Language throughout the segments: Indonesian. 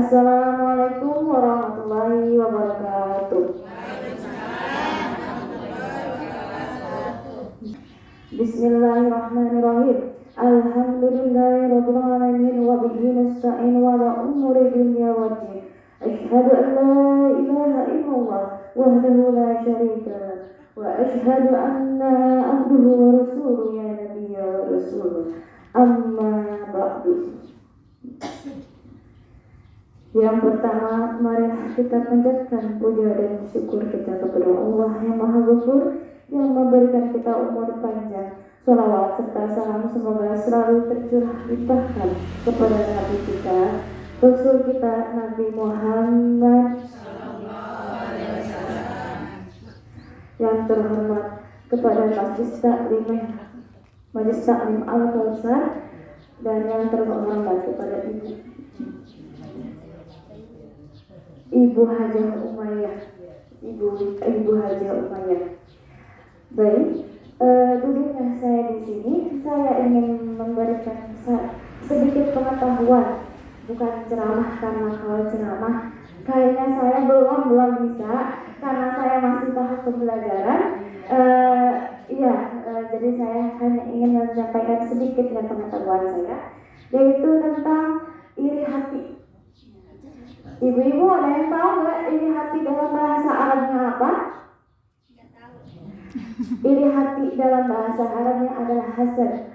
Assalamualaikum warahmatullahi wabarakatuh. Bismillahirrahmanirrahim. Alhamdulillahirabbil alamin wa bihi nasta'in wa ala umuri dunya waddin. Asyhadu an la ilaha illallah wahdahu la syarika lah wa asyhadu anna abduhu wa rasuluhu ya nabiyya wa rasuluh. Amma ba'du. Yang pertama, mari kita panjatkan puja dan syukur kita kepada Allah yang Maha Ghafur yang memberikan kita umur panjang. Shalawat serta salam semoga selalu tercurah limpahkan kepada Nabi kita, Rasul kita Nabi Muhammad yang terhormat, kepada Majelis Taklim Al-Kautsar, dan yang terhormat kepada Ibu Hajah Umayyah, Ibu Hajah Umayyah. Baik, dulunya saya di sini, saya ingin memberikan sedikit pengetahuan, bukan ceramah, karena kalau ceramah kayaknya saya belum bisa, karena saya masih tahap pembelajaran. Jadi saya hanya ingin menyampaikan sedikit dengan pengetahuan saya, yaitu tentang iri hati. Ibu-ibu ada yang tahu nggak iri hati dalam bahasa Arabnya apa? Iri hati dalam bahasa Arabnya adalah hasad.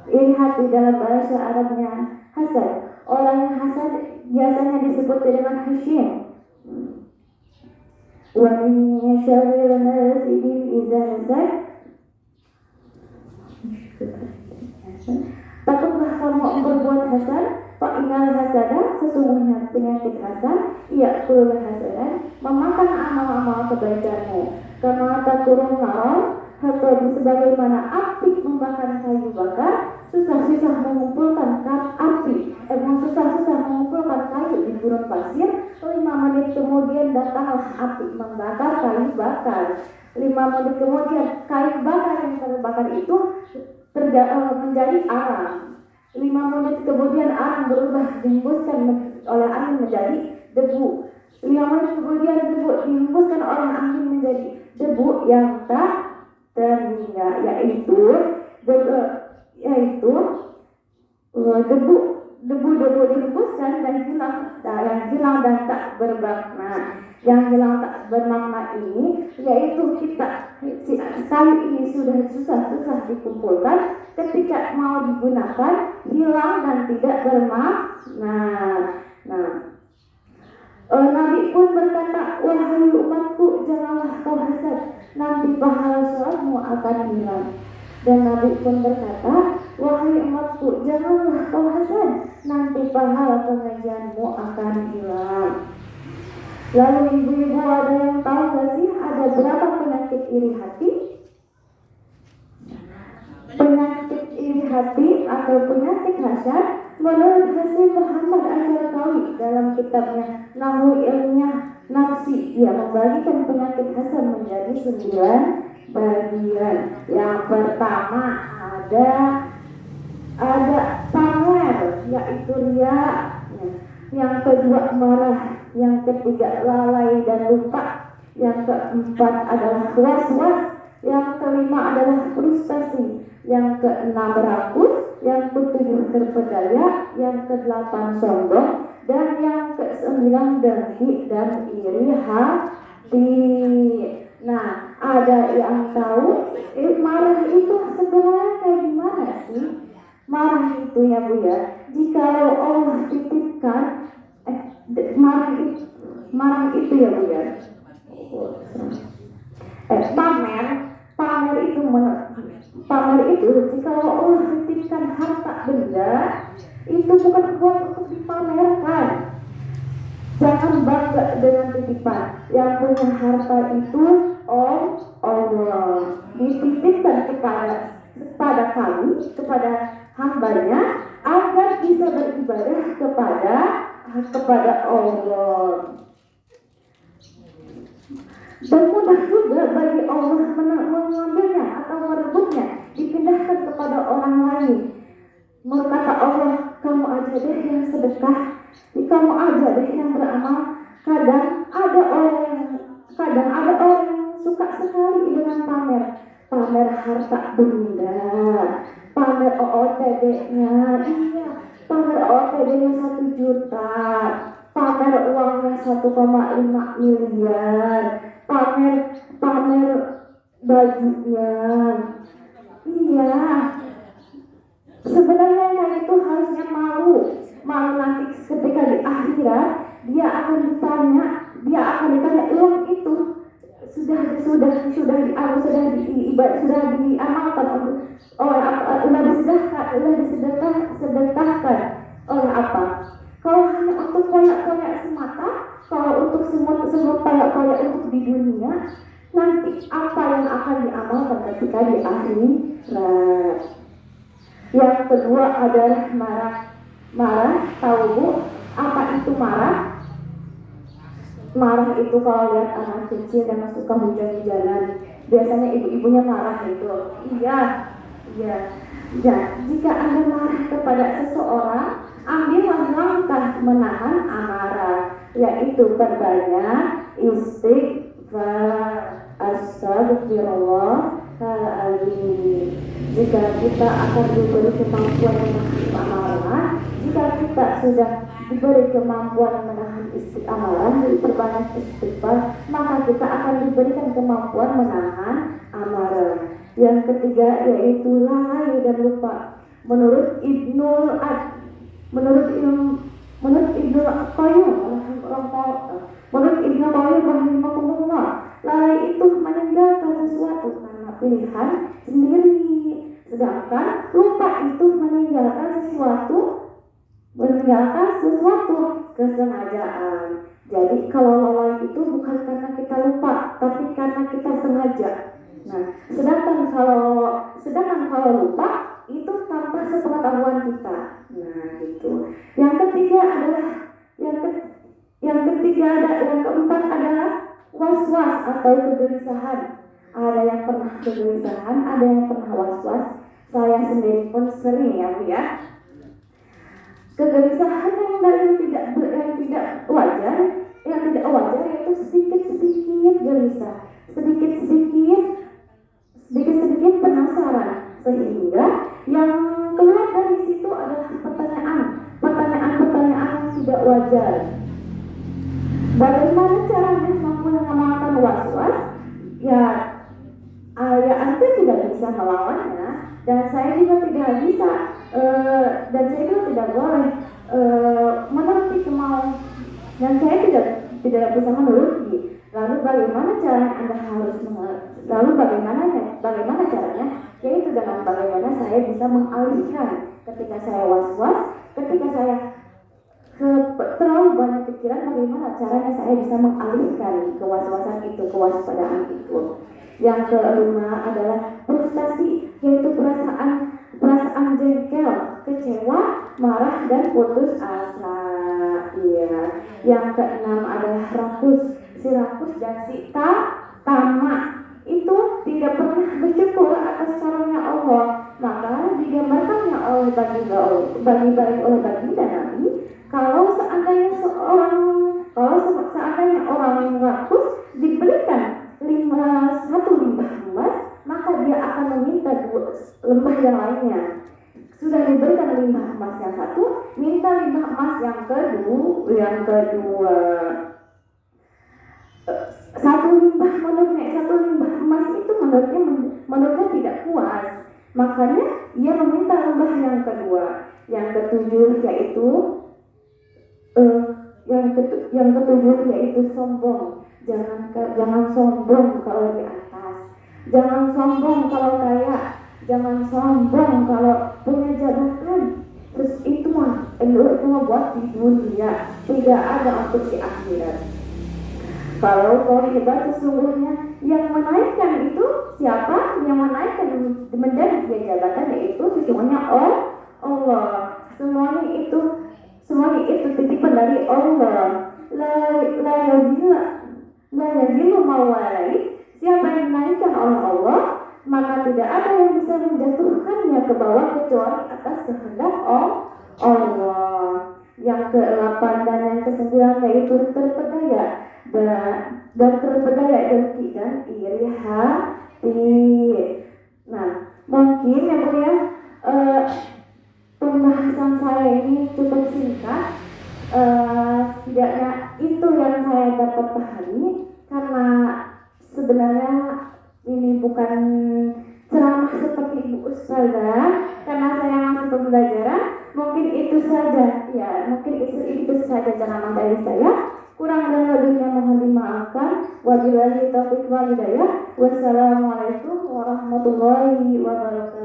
Iri hati dalam bahasa Arabnya hasad. Orang yang hasad biasanya disebut dengan hasyim. Wa min syarril hasidin idza hasad. Takutlah kamu berbuat hasad. Fa'inal hasada, sesungguhnya penyakit hasad, ia kulul hasadan, memakan amal-amal kebaikanmu. Kama takurun nar, sebagaimana api membakar kayu bakar, susah-susah mengumpulkan api, susah-susah mengumpulkan kayu di gurun pasir. 5 menit kemudian datanglah api membakar kayu bakar. 5 menit kemudian kayu bakar yang terbakar itu menjadi arang. 5 menit kemudian arang berubah dihembuskan oleh angin menjadi debu. 5 menit kemudian debu dihembuskan oleh angin menjadi debu yang tak terhingga, yaitu debu dihembuskan dan hilang, yang hilang dan tak bermakna. Yang hilang tak bermakna ini yaitu kayu ini sudah susah-susah dikumpulkan, ketika mau digunakan hilang dan tidak bermakna. Nabi pun berkata, wahai umatku, janganlah kau hasad, nanti pahala sholatmu akan hilang. Dan Nabi pun berkata, wahai umatku, janganlah kau hasad, nanti pahala pengajianmu akan hilang. Lalu ibu-ibu ada yang tahu gak sih ada berapa penyakit iri hati? Penyakit iri hati atau penyakit hasad menurut Hasyim Muhammad Asy'ari dalam kitabnya Nahwu Ilmiah Nafsi, dia membagikan penyakit hasad menjadi 9 bagian. Yang pertama ada pamer, yaitu riya. Yang kedua marah. Yang ketiga lalai dan lupa. Yang keempat adalah was-was. Yang kelima adalah frustasi. Yang keenam rakus. Yang ketujuh terpedaya. Yang kedelapan sombong. Dan yang kesembilan dengki dan iri hati. Nah, ada yang tahu marah itu sebenarnya kayak gimana sih? Marah itu ya Bu ya, jikalau Allah titipkan marah itu ya Bu ya. Pamer itu jikalau Allah titipkan harta benda, itu bukan buat untuk dipamerkan. Jangan bangga dengan titipan. Yang punya harta itu Allah, dititipkan kepada kami, kepada hambanya, agar bisa beribadah kepada Allah. Dan mudah juga bagi Allah mengambilnya atau merebutnya, dipindahkan kepada orang lain. Berkata Allah, kamu aja deh yang sedekah, kamu aja deh yang beramal. Kadang ada orang yang suka sekali dengan pamer harta benda, pamer OOTD-nya, iya, pamer OOTD-nya 1 juta, pamer uangnya 1,5 miliar, pamer bajunya. Iya, sebenarnya yang itu harusnya malu nanti ketika di akhirat dia akan ditanya uang itu sudah diamalkan sedekahkan oleh apa? Kalau hanya untuk koyak-koyak semata, kalau untuk semua koyak-koyak untuk di dunia, nanti apa yang akan diamalkan ketika di akhirat? Yang kedua adalah marah. Tahu Bu, apa itu marah? Marah itu kalau lihat anak kecil yang suka hujan-hujanan, biasanya ibu-ibunya marah itu. Iya. Ya, jika Anda marah kepada seseorang, ambillah langkah menahan amarah, yaitu perbanyak istighfar. Astagfirullahaladzim. Jika kita akan diberi kemampuan menahan amarah, jika kita sudah diberi kemampuan menahan amalan, perbanyak istighfar, maka kita akan diberikan kemampuan menahan amarah. Yang ketiga yaitu lalai dan lupa. Menurut Ibnu Qayyim rahimahullah, lalai itu meninggalkan sesuatu karena pilihan sendiri, sedangkan lupa itu meninggalkan sesuatu kesengajaan. Jadi kalau lalai itu bukan karena kita lupa, tapi karena kita sengaja. Nah, sedangkan kalau lupa itu tanpa sepengetahuan kita. Nah, gitu. Yang keempat adalah was-was atau kegelisahan. Ada yang pernah kegelisahan, ada yang pernah was-was. Saya sendiri pun sering ya, Bu ya. Kegelisahan yang tidak wajar yaitu sedikit gelisah, sedikit penasaran, sehingga yang keluar dari situ adalah pertanyaan yang tidak wajar. Bagaimana caranya mampu mengamalkan was-was? Ya Anda tidak bisa melawannya, dan saya juga tidak bisa, dan saya juga tidak boleh menuruti kemauan, dan saya tidak bisa menuruti. Lalu bagaimana caranya? Yaitu dengan bagaimana saya bisa mengalihkan ketika saya was-was, ketika saya terlalu banyak pikiran, bagaimana caranya saya bisa mengalihkan kewaswasan itu, kewaspadaan itu. Yang kelima adalah frustasi, yaitu perasaan jengkel, kecewa, marah, dan putus asa. Iya. Yang keenam adalah rakus dan si tamak itu tidak pernah bersyukur atas karunia Allah. Maka digambarkannya oleh baginda Nabi, kalau seandainya orang yang rakus diberikan 1 limbah emas, maka dia akan meminta 2 lembah yang lainnya. Sudah diberikan limbah emas yang 1, minta limbah emas yang kedua. 1 limbah emas itu menurutnya tidak puas, makanya ia meminta limbah yang kedua. Yang ketujuh yaitu sombong. Jangan sombong kalau di atas, jangan sombong kalau kaya, jangan sombong kalau punya jabatan. Terus itu mah buat di dunia, tidak ada untuk di akhirat. Kalau kau hebat, sesungguhnya yang menaikkan itu siapa? Yang menaikkan menjadi jabatan yaitu sesungguhnya Allah. Semuanya itu titipan dari Allah. La yazilu mawalai. Siapa yang dinaikkan oleh Allah, maka tidak ada yang bisa menjatuhkannya ke bawah kecuali atas kehendak Allah. yang ke-8 dan yang ke-9 yaitu terpedaya dan terpedaya dengki dan iri hati. Nah, mungkin ya Bu ya, pembahasan saya ini cukup singkat. Setidaknya itu yang saya dapat pahami, karena sebenarnya ini bukan ceramah seperti Ibu Ustazah, karena saya masih pembelajaran. Mungkin itu saja ya, mungkin itu saja ceramah dari saya. Kurang dan lebihnya mohon dimaafkan. Wabillahi taufiq wal hidayah. Wassalamualaikum warahmatullahi wabarakatuh.